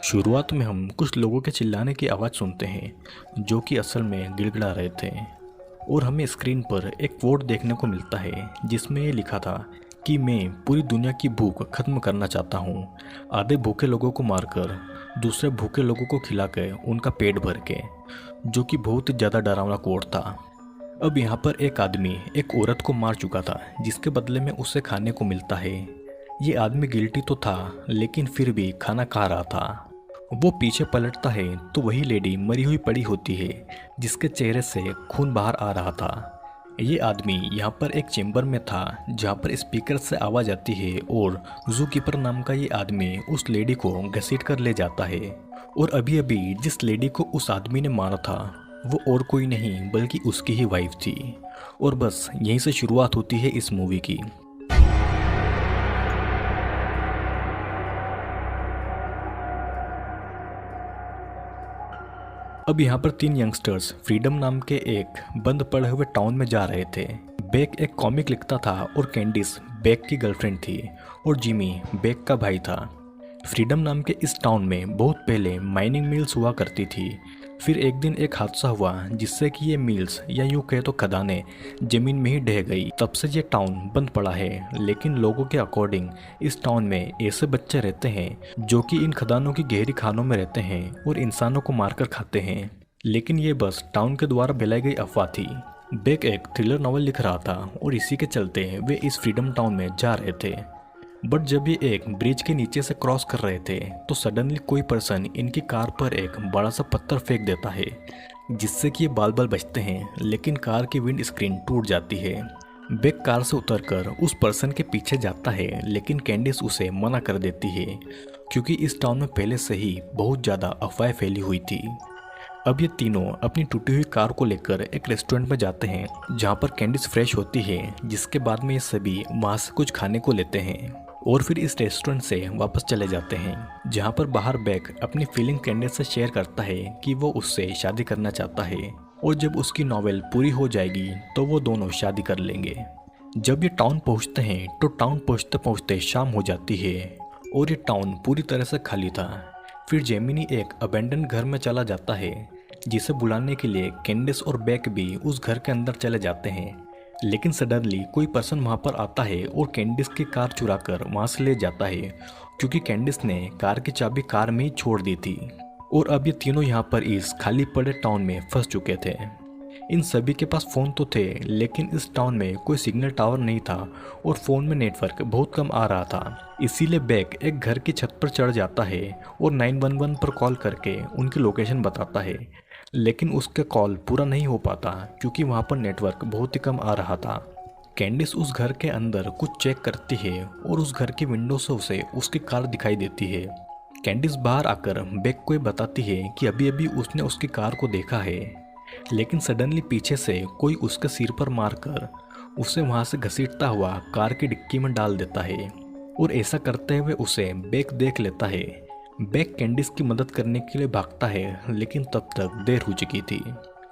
शुरुआत में हम कुछ लोगों के चिल्लाने की आवाज़ सुनते हैं जो कि असल में गिड़गिड़ा रहे थे। और हमें स्क्रीन पर एक कोड देखने को मिलता है जिसमें ये लिखा था कि मैं पूरी दुनिया की भूख खत्म करना चाहता हूँ, आधे भूखे लोगों को मारकर दूसरे भूखे लोगों को खिलाकर उनका पेट भर के, जो कि बहुत ही ज़्यादा डरावना कोड था। अब यहाँ पर एक आदमी एक औरत को मार चुका था जिसके बदले में उसे खाने को मिलता है। ये आदमी गिल्टी तो था लेकिन फिर भी खाना खा रहा था। वो पीछे पलटता है तो वही लेडी मरी हुई पड़ी होती है जिसके चेहरे से खून बाहर आ रहा था। ये आदमी यहाँ पर एक चेंबर में था जहाँ पर स्पीकर से आवाज़ आती है और जू कीपर नाम का ये आदमी उस लेडी को घसीट कर ले जाता है। और अभी अभी जिस लेडी को उस आदमी ने मारा था वो और कोई नहीं बल्कि उसकी ही वाइफ थी। और बस यहीं से शुरुआत होती है इस मूवी की। अब यहाँ पर तीन यंगस्टर्स फ्रीडम नाम के एक बंद पड़े हुए टाउन में जा रहे थे। बेक एक कॉमिक लिखता था और कैंडिस बेक की गर्लफ्रेंड थी और जिमी बेक का भाई था। फ्रीडम नाम के इस टाउन में बहुत पहले माइनिंग मिल्स हुआ करती थी। फिर एक दिन एक हादसा हुआ जिससे कि ये मिल्स या यूँ कहे तो खदानें जमीन में ही ढह गई। तब से ये टाउन बंद पड़ा है। लेकिन लोगों के अकॉर्डिंग इस टाउन में ऐसे बच्चे रहते हैं जो कि इन खदानों की गहरी खानों में रहते हैं और इंसानों को मारकर खाते हैं। लेकिन ये बस टाउन के द्वारा फैलाई गई अफवाह थी। बेक एक थ्रिलर नॉवल लिख रहा था और इसी के चलते वे इस फ्रीडम टाउन में जा रहे थे। बट जब ये एक ब्रिज के नीचे से क्रॉस कर रहे थे तो सडनली कोई पर्सन इनकी कार पर एक बड़ा सा पत्थर फेंक देता है जिससे कि ये बाल बाल बचते हैं, लेकिन कार की विंड स्क्रीन टूट जाती है। बेक कार से उतरकर उस पर्सन के पीछे जाता है लेकिन कैंडिस उसे मना कर देती है क्योंकि इस टाउन में पहले से ही बहुत ज़्यादा अफवाहें फैली हुई थी। अब ये तीनों अपनी टूटी हुई कार को लेकर एक रेस्टोरेंट में जाते हैं जहाँ पर कैंडिस फ्रेश होती है, जिसके बाद में ये सभी वहाँ से कुछ खाने को लेते हैं और फिर इस रेस्टोरेंट से वापस चले जाते हैं जहाँ पर बाहर बेक अपनी फीलिंग कैंडिस से शेयर करता है कि वो उससे शादी करना चाहता है और जब उसकी नॉवेल पूरी हो जाएगी तो वो दोनों शादी कर लेंगे। जब ये टाउन पहुँचते हैं तो टाउन पहुँचते पहुँचते शाम हो जाती है और ये टाउन पूरी तरह से खाली था। फिर जेमिनी एक अबेंडन घर में चला जाता है जिसे बुलाने के लिए कैंडिस और बेक भी उस घर के अंदर चले जाते हैं। लेकिन सडनली कोई पर्सन वहाँ पर आता है और कैंडिस की कार चुराकर वहाँ से ले जाता है क्योंकि कैंडिस ने कार की चाबी कार में ही छोड़ दी थी। और अब ये तीनों यहाँ पर इस खाली पड़े टाउन में फंस चुके थे। इन सभी के पास फ़ोन तो थे लेकिन इस टाउन में कोई सिग्नल टावर नहीं था और फ़ोन में नेटवर्क बहुत कम आ रहा था। इसीलिए बेक एक घर की छत पर चढ़ जाता है और 911 पर कॉल करके उनकी लोकेशन बताता है, लेकिन उसके कॉल पूरा नहीं हो पाता क्योंकि वहाँ पर नेटवर्क बहुत ही कम आ रहा था। कैंडिस उस घर के अंदर कुछ चेक करती है और उस घर की विंडो से उसे उसकी कार दिखाई देती है। कैंडिस बाहर आकर बेक को बताती है कि अभी अभी उसने उसकी कार को देखा है, लेकिन सडनली पीछे से कोई उसके सिर पर मारकर उसे वहाँ से घसीटता हुआ कार की डिक्की में डाल देता है और ऐसा करते हुए उसे बेक देख लेता है। बेक कैंडिस की मदद करने के लिए भागता है लेकिन तब तक देर हो चुकी थी।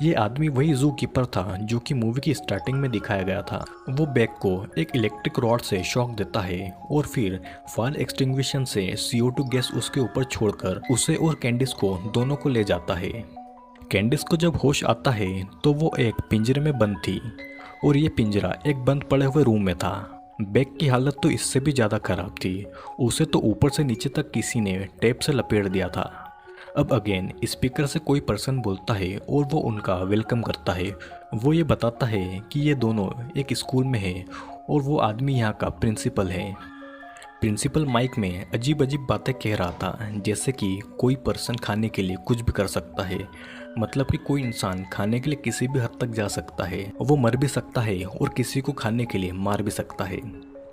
ये आदमी वही जू कीपर था जो कि मूवी की स्टार्टिंग में दिखाया गया था। वो बेक को एक इलेक्ट्रिक रॉड से शॉक देता है और फिर फायर एक्सटिंग्विशन से CO2 गैस उसके ऊपर छोड़कर उसे और कैंडिस को दोनों को ले जाता है। कैंडिस को जब होश आता है तो वो एक पिंजरे में बंद थी और ये पिंजरा एक बंद पड़े हुए रूम में था। बेक की हालत तो इससे भी ज़्यादा खराब थी, उसे तो ऊपर से नीचे तक किसी ने टेप से लपेट दिया था। अब अगेन स्पीकर से कोई पर्सन बोलता है और वो उनका वेलकम करता है। वो ये बताता है कि ये दोनों एक स्कूल में हैं और वो आदमी यहाँ का प्रिंसिपल है। प्रिंसिपल माइक में अजीब अजीब बातें कह रहा था, जैसे कि कोई पर्सन खाने के लिए कुछ भी कर सकता है, मतलब कि कोई इंसान खाने के लिए किसी भी हद तक जा सकता है, वो मर भी सकता है और किसी को खाने के लिए मार भी सकता है।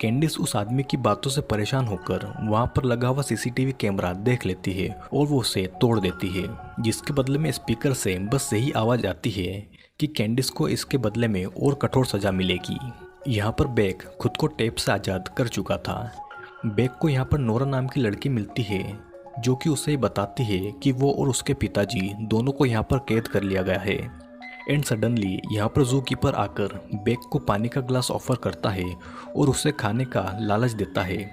कैंडिस उस आदमी की बातों से परेशान होकर वहाँ पर लगा हुआ CCTV कैमरा देख लेती है और वो उसे तोड़ देती है, जिसके बदले में स्पीकर से बस यही आवाज़ आती है कि कैंडिस को इसके बदले में और कठोर सज़ा मिलेगी। यहाँ पर बेक खुद को टेप से आज़ाद कर चुका था। बेक को यहाँ पर नोरा नाम की लड़की मिलती है जो कि उसे बताती है कि वो और उसके पिताजी दोनों को यहाँ पर कैद कर लिया गया है। एंड सडनली यहाँ पर जू कीपर आकर बेक को पानी का ग्लास ऑफर करता है और उसे खाने का लालच देता है,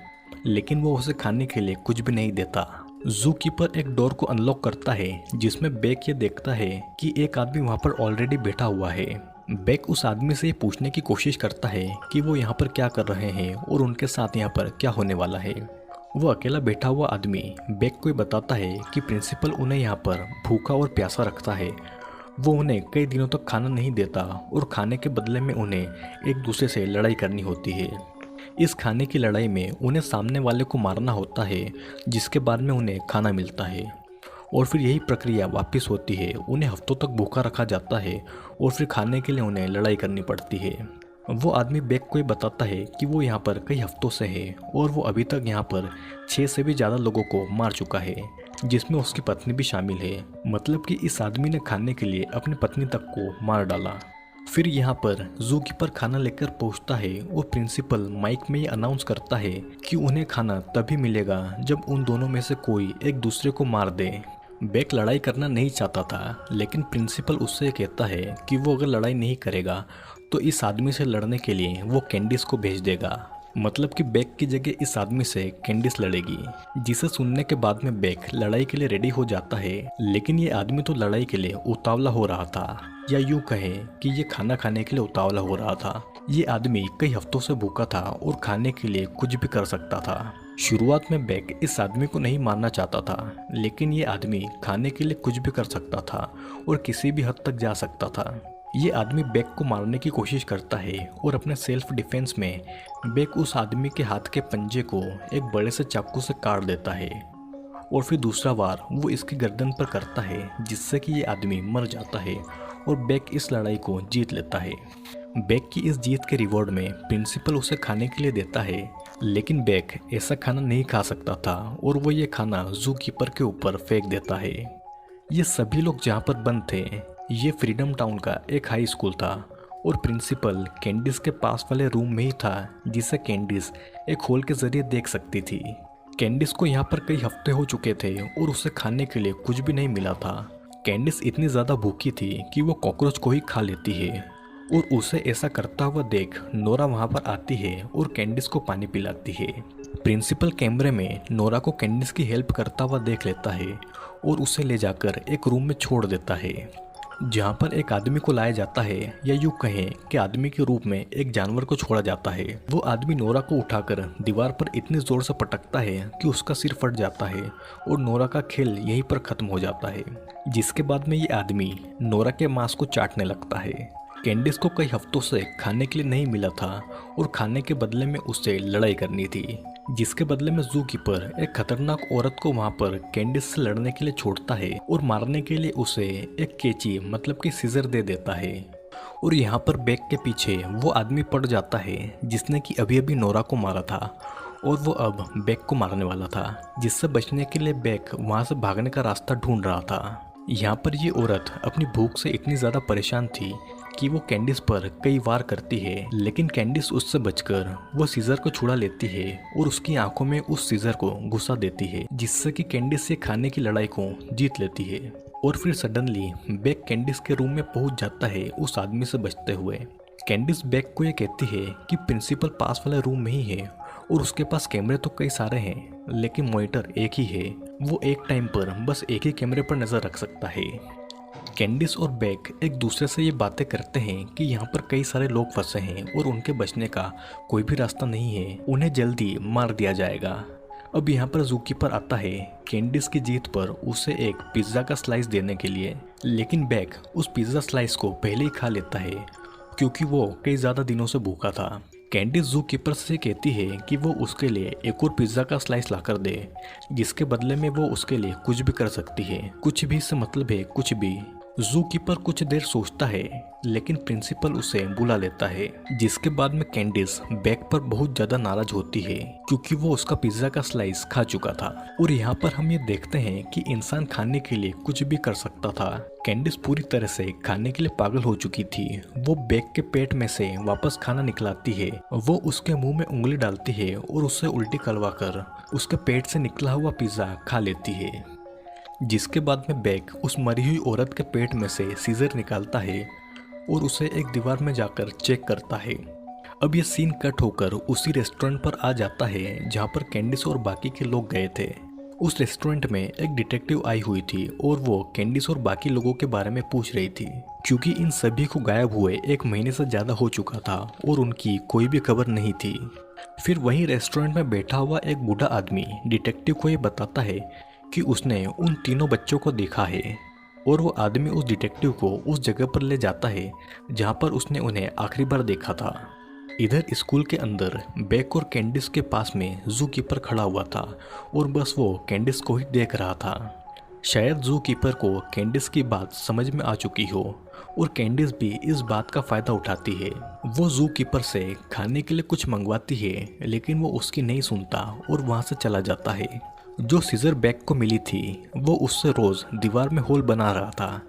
लेकिन वो उसे खाने के लिए कुछ भी नहीं देता। जू कीपर एक डोर को अनलॉक करता है जिसमें बेक ये देखता है कि एक आदमी वहाँ पर ऑलरेडी बैठा हुआ है। बेक उस आदमी से ये पूछने की कोशिश करता है कि वो यहाँ पर क्या कर रहे हैं और उनके साथ यहाँ पर क्या होने वाला है। वो अकेला बैठा हुआ आदमी बेक को ये बताता है कि प्रिंसिपल उन्हें यहाँ पर भूखा और प्यासा रखता है। वो उन्हें कई दिनों तक खाना नहीं देता और खाने के बदले में उन्हें एक दूसरे से लड़ाई करनी होती है। इस खाने की लड़ाई में उन्हें सामने वाले को मारना होता है, जिसके बाद में उन्हें खाना मिलता है और फिर यही प्रक्रिया वापस होती है। उन्हें हफ्तों तक भूखा रखा जाता है और फिर खाने के लिए उन्हें लड़ाई करनी पड़ती है। वो आदमी बेक को ये बताता है कि वो यहाँ पर कई हफ्तों से है और वो अभी तक यहाँ पर 6 से भी ज़्यादा लोगों को मार चुका है, जिसमें उसकी पत्नी भी शामिल है। मतलब कि इस आदमी ने खाने के लिए अपनी पत्नी तक को मार डाला। फिर यहाँ पर जू कीपर खाना लेकर पहुँचता है और प्रिंसिपल माइक में ये अनाउंस करता है कि उन्हें खाना तभी मिलेगा जब उन दोनों में से कोई एक दूसरे को मार दे। बेक लड़ाई करना नहीं चाहता था, लेकिन प्रिंसिपल उससे कहता है कि वो अगर लड़ाई नहीं करेगा तो इस आदमी से लड़ने के लिए वो कैंडिस को भेज देगा। मतलब कि बेक की जगह इस आदमी से कैंडिस लड़ेगी, जिसे सुनने के बाद में बेक लड़ाई के लिए रेडी हो जाता है। लेकिन ये आदमी तो लड़ाई के लिए उतावला हो रहा था, या यूँ कहें कि ये खाना खाने के लिए उतावला हो रहा था। ये आदमी कई हफ्तों से भूखा था और खाने के लिए कुछ भी कर सकता था। शुरुआत में बेक इस आदमी को नहीं मारना चाहता था, लेकिन ये आदमी खाने के लिए कुछ भी कर सकता था और किसी भी हद तक जा सकता था। ये आदमी बेक को मारने की कोशिश करता है और अपने सेल्फ डिफेंस में बेक उस आदमी के हाथ के पंजे को एक बड़े से चाकू से काट देता है और फिर दूसरा वार वो इसकी गर्दन पर करता है, जिससे कि ये आदमी मर जाता है और बेक इस लड़ाई को जीत लेता है। बेक की इस जीत के रिवॉर्ड में प्रिंसिपल उसे खाने के लिए देता है, लेकिन बेक ऐसा खाना नहीं खा सकता था और वो ये खाना जू कीपर के ऊपर फेंक देता है। ये सभी लोग जहाँ पर बंद थे, ये फ्रीडम टाउन का एक हाई स्कूल था और प्रिंसिपल कैंडिस के पास वाले रूम में ही था, जिसे कैंडिस एक होल के जरिए देख सकती थी। कैंडिस को यहाँ पर कई हफ्ते हो चुके थे और उसे खाने के लिए कुछ भी नहीं मिला था। कैंडिस इतनी ज़्यादा भूखी थी कि वो कॉकरोच को ही खा लेती है और उसे ऐसा करता हुआ देख नोरा वहाँ पर आती है और कैंडिस को पानी पिलाती है। प्रिंसिपल कैमरे में नोरा को कैंडिस की हेल्प करता हुआ देख लेता है और उसे ले जाकर एक रूम में छोड़ देता है, जहाँ पर एक आदमी को लाया जाता है, या यूँ कहें कि आदमी के रूप में एक जानवर को छोड़ा जाता है। वो आदमी नोरा को उठाकर दीवार पर इतनी जोर से पटकता है कि उसका सिर फट जाता है और नोरा का खेल यहीं पर खत्म हो जाता है। जिसके बाद में ये आदमी नोरा के मांस को चाटने लगता है। कैंडिस को कई हफ्तों से खाने के लिए नहीं मिला था और खाने के बदले में उससे लड़ाई करनी थी, जिसके बदले में जू कीपर एक खतरनाक औरत को वहां पर कैंडिस से लड़ने के लिए छोड़ता है और मारने के लिए उसे एक कैंची मतलब कि सीजर दे देता है। और यहाँ पर बेक के पीछे वो आदमी पड़ जाता है जिसने कि अभी अभी नोरा को मारा था और वो अब बेक को मारने वाला था, जिससे बचने के लिए बेक वहाँ से भागने का रास्ता ढूंढ रहा था। यहाँ पर ये औरत अपनी भूख से इतनी ज़्यादा परेशान थी कि वो कैंडिस पर कई वार करती है, लेकिन कैंडिस उससे बचकर वो सीजर को छुड़ा लेती है और उसकी आंखों में उस सीजर को घुसा देती है, जिससे कि कैंडिस से खाने की लड़ाई को जीत लेती है। और फिर सडनली बेक कैंडिस के रूम में पहुंच जाता है उस आदमी से बचते हुए। कैंडिस बेक को ये कहती है कि प्रिंसिपल पास वाले रूम में ही है और उसके पास कैमरे तो कई सारे हैं, लेकिन मॉनिटर एक ही है। वो एक टाइम पर बस एक ही कैमरे पर नजर रख सकता है। कैंडिस और बेक एक दूसरे से ये बातें करते हैं कि यहाँ पर कई सारे लोग फंसे हैं और उनके बचने का कोई भी रास्ता नहीं है, उन्हें जल्दी मार दिया जाएगा। अब यहाँ पर जूकीपर आता है कैंडिस की जीत पर उसे एक पिज्ज़ा का स्लाइस देने के लिए, लेकिन बेक उस पिज्ज़ा स्लाइस को पहले ही खा लेता है क्योंकि वो कई ज़्यादा दिनों से भूखा था। कैंडिस जूकीपर से कहती है कि वो उसके लिए एक और पिज्ज़ा का स्लाइस लाकर दे, जिसके बदले में वो उसके लिए कुछ भी कर सकती है। कुछ भी से मतलब है कुछ भी। जूकीपर कुछ देर सोचता है, लेकिन प्रिंसिपल उसे बुला लेता है, जिसके बाद में कैंडिस बेक पर बहुत ज्यादा नाराज होती है क्योंकि वो उसका पिज्जा का स्लाइस खा चुका था। और यहाँ पर हम ये देखते हैं कि इंसान खाने के लिए कुछ भी कर सकता था। कैंडिस पूरी तरह से खाने के लिए पागल हो चुकी थी। वो बेक के पेट में से वापस खाना निकलाती है, वो उसके मुंह में उंगली डालती है और उससे उल्टी करवा कर उसके पेट से निकला हुआ पिज्जा खा लेती है। जिसके बाद में बेक उस मरी हुई औरत के पेट में से सीजर निकालता है और उसे एक दीवार में जाकर चेक करता है। अब ये सीन कट होकर उसी रेस्टोरेंट पर आ जाता है जहाँ पर कैंडिस और बाकी के लोग गए थे। उस रेस्टोरेंट में एक डिटेक्टिव आई हुई थी और वो कैंडिस और बाकी लोगों के बारे में पूछ रही थी, क्योंकि इन सभी को गायब हुए 1 महीने से ज़्यादा हो चुका था और उनकी कोई भी खबर नहीं थी। फिर वहीं रेस्टोरेंट में बैठा हुआ एक बूढ़ा आदमी डिटेक्टिव को ये बताता है कि उसने उन तीनों बच्चों को देखा है, और वो आदमी उस डिटेक्टिव को उस जगह पर ले जाता है जहाँ पर उसने उन्हें आखिरी बार देखा था। इधर स्कूल के अंदर बेक और कैंडिस के पास में जू कीपर खड़ा हुआ था और बस वो कैंडिस को ही देख रहा था। शायद जू कीपर को कैंडिस की बात समझ में आ चुकी हो और कैंडिस भी इस बात का फ़ायदा उठाती है। वो जू कीपर से खाने के लिए कुछ मंगवाती है, लेकिन वो उसकी नहीं सुनता और वहाँ से चला जाता है। जो सीजर बेक को मिली थी वो उससे रोज़ दीवार में होल बना रहा था,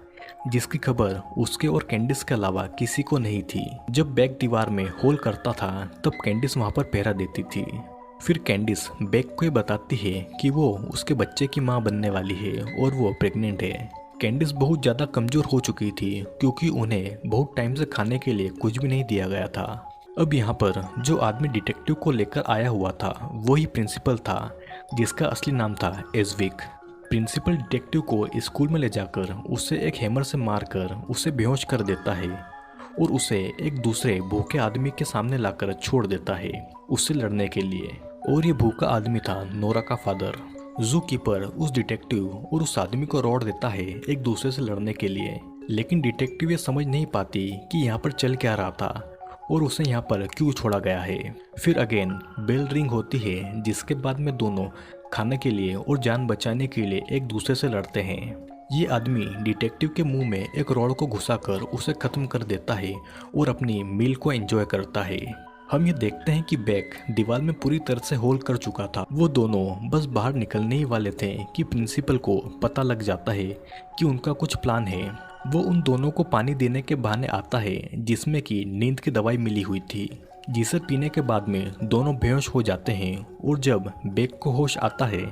जिसकी खबर उसके और कैंडिस के अलावा किसी को नहीं थी। जब बेक दीवार में होल करता था तब कैंडिस वहाँ पर पहरा देती थी। फिर कैंडिस बेक को ये बताती है कि वो उसके बच्चे की माँ बनने वाली है और वो प्रेग्नेंट है। कैंडिस बहुत ज़्यादा कमज़ोर हो चुकी थी क्योंकि उन्हें बहुत टाइम से खाने के लिए कुछ भी नहीं दिया गया था। अब यहाँ पर जो आदमी डिटेक्टिव को लेकर आया हुआ था वही प्रिंसिपल था, जिसका असली नाम था एजविक। प्रिंसिपल डिटेक्टिव को स्कूल में ले जाकर उसे एक हैमर से मारकर उसे बेहोश कर देता है और उसे एक दूसरे भूखे आदमी के सामने लाकर छोड़ देता है उससे लड़ने के लिए। और ये भूखा आदमी था नोरा का फादर। जू कीपर उस डिटेक्टिव और उस आदमी को रोड देता है एक दूसरे से लड़ने के लिए, लेकिन डिटेक्टिव ये समझ नहीं पाती कि यहाँ पर चल क्या रहा था और उसे यहाँ पर क्यों छोड़ा गया है। फिर अगेन बेल रिंग होती है, जिसके बाद में दोनों खाने के लिए और जान बचाने के लिए एक दूसरे से लड़ते हैं। ये आदमी डिटेक्टिव के मुंह में एक रॉड को घुसाकर उसे खत्म कर देता है और अपनी मील को एंजॉय करता है। हम ये देखते हैं कि बेक दीवार में पूरी तरह से होल कर चुका था। वो दोनों बस बाहर निकलने ही वाले थे कि प्रिंसिपल को पता लग जाता है कि उनका कुछ प्लान है। वो उन दोनों को पानी देने के बहाने आता है जिसमें कि नींद की दवाई मिली हुई थी, जिसे पीने के बाद में दोनों बेहोश हो जाते हैं। और जब बेक को होश आता है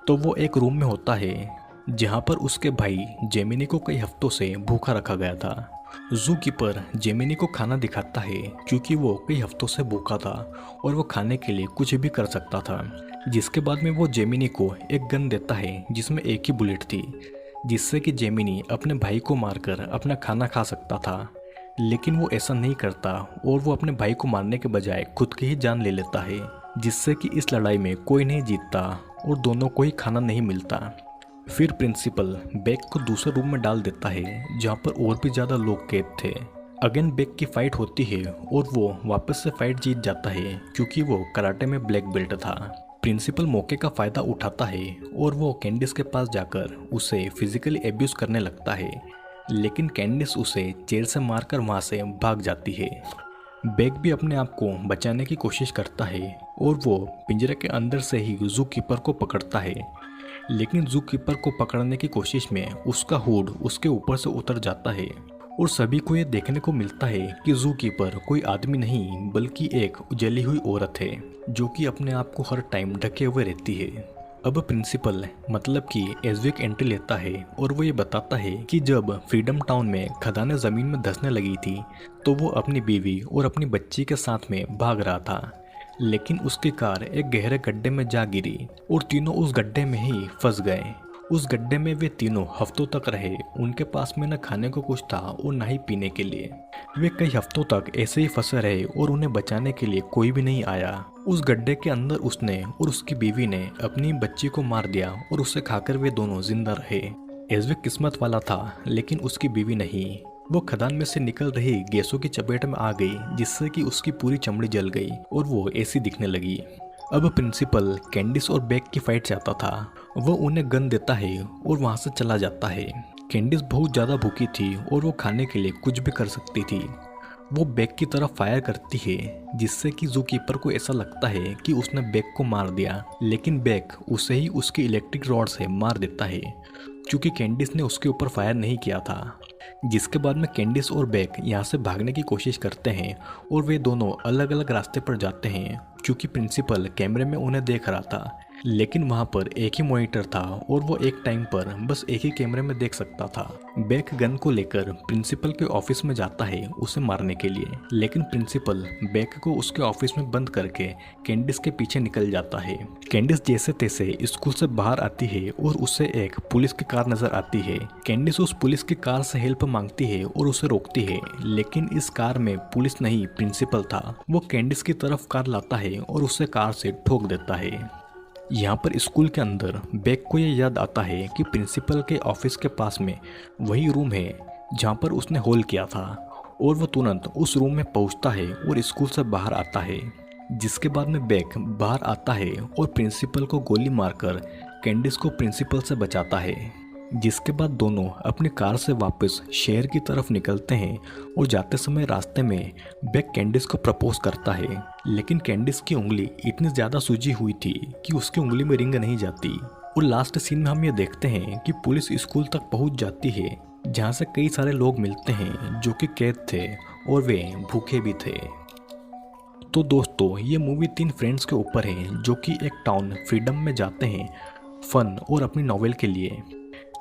तो वो एक रूम में होता है जहाँ पर उसके भाई जेमिनी को कई हफ्तों से भूखा रखा गया था। जू कीपर जेमिनी को खाना दिखाता है क्योंकि वो कई हफ्तों से भूखा था और वो खाने के लिए कुछ भी कर सकता था। जिसके बाद में वो जेमिनी को एक गन देता है जिसमें एक ही बुलेट थी, जिससे कि जेमिनी अपने भाई को मारकर अपना खाना खा सकता था। लेकिन वो ऐसा नहीं करता और वो अपने भाई को मारने के बजाय खुद की ही जान ले लेता है, जिससे कि इस लड़ाई में कोई नहीं जीतता और दोनों को ही खाना नहीं मिलता। फिर प्रिंसिपल बेक को दूसरे रूम में डाल देता है जहाँ पर और भी ज़्यादा लोग कैद थे। अगेन बेक की फाइट होती है और वो वापस से फाइट जीत जाता है क्योंकि वो कराटे में ब्लैक बेल्ट था। प्रिंसिपल मौके का फ़ायदा उठाता है और वो कैंडिस के पास जाकर उसे फिजिकली एब्यूज़ करने लगता है, लेकिन कैंडिस उसे चेयर से मारकर वहाँ से भाग जाती है। बेक भी अपने आप को बचाने की कोशिश करता है और वो पिंजरे के अंदर से ही जू कीपर को पकड़ता है, लेकिन जू कीपर को पकड़ने की कोशिश में उसका हुड उसके ऊपर से उतर जाता है और सभी को ये देखने को मिलता है कि जू कीपर कोई आदमी नहीं बल्कि एक जली हुई औरत है जो कि अपने आप को हर टाइम ढके हुए रहती है। अब प्रिंसिपल मतलब कि एजविक एंट्री लेता है और वो ये बताता है कि जब फ्रीडम टाउन में खदानें ज़मीन में धंसने लगी थी तो वो अपनी बीवी और अपनी बच्ची के साथ में भाग रहा था, लेकिन उसकी कार एक गहरे गड्ढे में जा गिरी और तीनों उस गड्ढे में ही फंस गए। उस गड्ढे में वे तीनों हफ्तों तक रहे। उनके पास में न खाने को कुछ था और न ही पीने के लिए। वे कई हफ्तों तक ऐसे ही फंसे रहे और उन्हें बचाने के लिए कोई भी नहीं आया। उस गड्ढे के अंदर उसने और उसकी बीवी ने अपनी बच्ची को मार दिया और उसे खाकर वे दोनों जिंदा रहे। एजविक किस्मत वाला था, लेकिन उसकी बीवी नहीं। वो खदान में से निकल रही गैसों की चपेट में आ गई, जिससे कि उसकी पूरी चमड़ी जल गई और वो ऐसी दिखने लगी। अब प्रिंसिपल कैंडिस और बेक की फाइट चाहता था। वो उन्हें गन देता है और वहाँ से चला जाता है। कैंडिस बहुत ज़्यादा भूखी थी और वो खाने के लिए कुछ भी कर सकती थी। वो बेक की तरफ फायर करती है, जिससे कि जू कीपर को ऐसा लगता है कि उसने बेक को मार दिया, लेकिन बेक उसे ही उसकी इलेक्ट्रिक रॉड से मार देता है क्योंकि कैंडिस ने उसके ऊपर फायर नहीं किया था। जिसके बाद में कैंडिस और बेक यहाँ से भागने की कोशिश करते हैं और वे दोनों अलग अलग रास्ते पर जाते हैं क्योंकि प्रिंसिपल कैमरे में उन्हें देख रहा था, लेकिन वहाँ पर एक ही मॉनिटर था और वो एक टाइम पर बस एक ही कैमरे में देख सकता था। बेक गन को लेकर प्रिंसिपल के ऑफिस में जाता है उसे मारने के लिए, लेकिन प्रिंसिपल बेक को उसके ऑफिस में बंद करके कैंडिस के पीछे निकल जाता है। कैंडिस जैसे तैसे स्कूल से बाहर आती है और उसे एक पुलिस की कार नजर आती है। कैंडिस उस पुलिस की कार से हेल्प मांगती है और उसे रोकती है, लेकिन इस कार में पुलिस नहीं प्रिंसिपल था। वो कैंडिस की तरफ कार लाता है और उसे कार से ठोक देता है। यहाँ पर स्कूल के अंदर बेक को ये याद आता है कि प्रिंसिपल के ऑफिस के पास में वही रूम है जहाँ पर उसने होल किया था, और वो तुरंत उस रूम में पहुँचता है और स्कूल से बाहर आता है। जिसके बाद में बेक बाहर आता है और प्रिंसिपल को गोली मारकर कैंडिस को प्रिंसिपल से बचाता है। जिसके बाद दोनों अपनी कार से वापस शहर की तरफ निकलते हैं और जाते समय रास्ते में बेक कैंडिस को प्रपोज करता है, लेकिन कैंडिस की उंगली इतनी ज़्यादा सूजी हुई थी कि उसकी उंगली में रिंग नहीं जाती। और लास्ट सीन में हम ये देखते हैं कि पुलिस स्कूल तक पहुंच जाती है, जहां से कई सारे लोग मिलते हैं जो कि कैद थे और वे भूखे भी थे। तो दोस्तों, ये मूवी 3 फ्रेंड्स के ऊपर है जो कि एक टाउन फ्रीडम में जाते हैं फन और अपनी नॉवेल के लिए,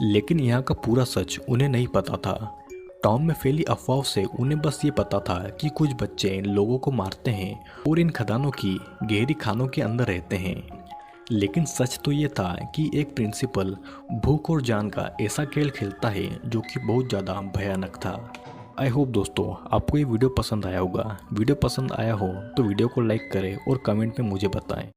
लेकिन यहाँ का पूरा सच उन्हें नहीं पता था। टाउन में फैली अफवाह से उन्हें बस ये पता था कि कुछ बच्चे लोगों को मारते हैं और इन खदानों की गहरी खानों के अंदर रहते हैं। लेकिन सच तो ये था कि एक प्रिंसिपल भूख और जान का ऐसा खेल खेलता है जो कि बहुत ज़्यादा भयानक था। आई होप दोस्तों आपको ये वीडियो पसंद आया होगा। वीडियो पसंद आया हो तो वीडियो को लाइक करें और कमेंट में मुझे बताएं।